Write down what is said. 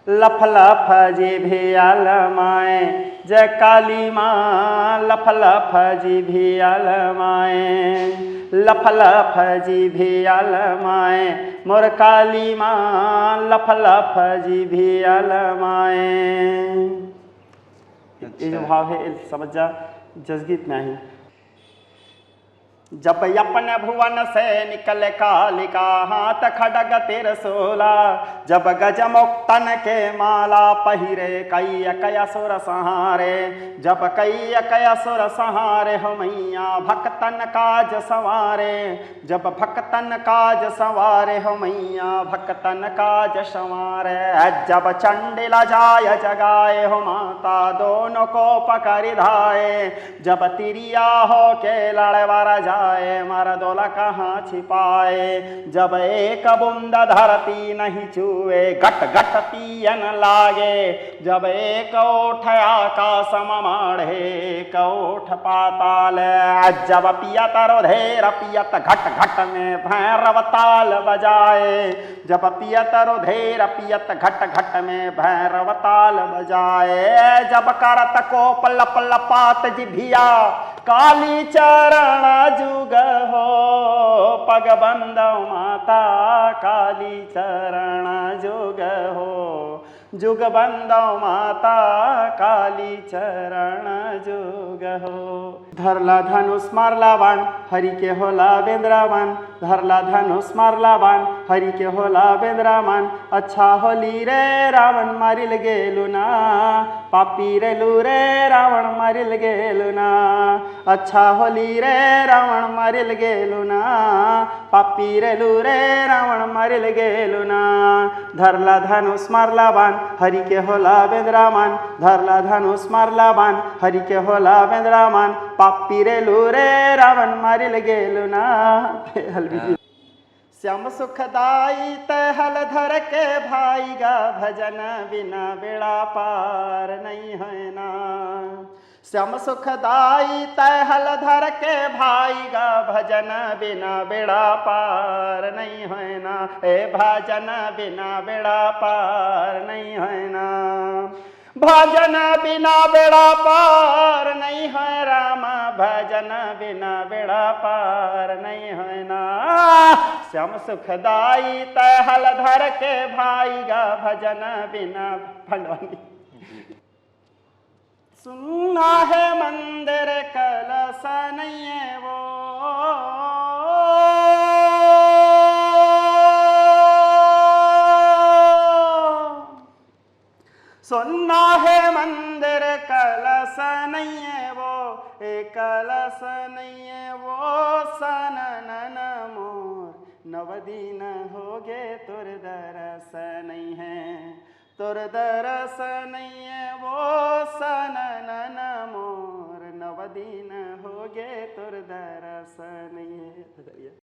लफ लफ जिभिया लमाए जय काली माँ, लफ लफ जिभिया लमाए, लफ लफ जिभिया लमाए मोर काली माँ, लफ लफ जिभिया लमाए। ये जो भाव है समझ जा, जसगीत में ही। जब अपने भुवन से निकले कालिका हाथ खड़ग त्रिशूला, जब गज मुक्तन के माला पहिरे कई कय असुर संहारे, जब कई कय असुर संहारे हो मैया भक्तन काज संवारे, जब भक्तन काज संवारे हो मैया भक्तन काज संवारे, जब चंडिला जाय जगाए हो माता दोनों को पकड़ धाए, जब तिरिया हो के लड़वारा जाए मारा दोला कहाँ छिपाए, जब एक बूंद धरती नहीं छुए घट घट पियन लागे, जब एक ओठ आकाश माढ़े एक ओठ पाताल, जब पियत रोधेर पियत घट घट में भैरव ताल बजाए, जब पियत रोधेर पियत घट घट में भैरव ताल बजाए, जब करत कोप लप लपात जिभिया काली चरण जुग हो, पग बंदौ माता काली चरण जुग हो, जुग बंदौ माता काली चरण जुग हो। धरला धनुष मारला बाण हरि के होला बेंद्रावन, धरला धनुष मारला बाण हरि के होला बेंद्रावन, अच्छा होली रे रावण मारिल गेलु ना, पापी रेलू रे रावण मारिल गेलु ना, अच्छा होली रे रावण मारिल गेलु ना, पापी रेलू रे रावण मारिल गेलु ना। धरला धनुष मारला बाण हरि के होला बेंद्रावन, धरला धनुष मारला बाण हरि के होला बेंद्रावन, पापी रेलू रे रावण मारिल गेलु ना। श्याम सुखदाई तहल धर के भाई गा भजन बिना बेड़ा पार नहीं है ना, श्याम सुखदाई तहल धर के भाई गा भजन बिना बेड़ा पार नहीं है ना, ए भजन बिना बेड़ा पार नहीं है ना, भजन बिना बेड़ा पार नहीं है राम, भजन बिना बेड़ा पार नहीं है ना, श्याम सुखदाई तहल धर के भाई गा भजन बिना भंडवानी। सुनना है मंदिर कलश नहीं है वो, सुनना है मंदिर कलश नहीं है वो, एक कलश नहीं है वो सनन मोर, नवदीन हो गे तुर दरस नहीं है, तुर दरस नहीं है वो सनन मोर, नवदीन हो गे तुर दरस नहीं है।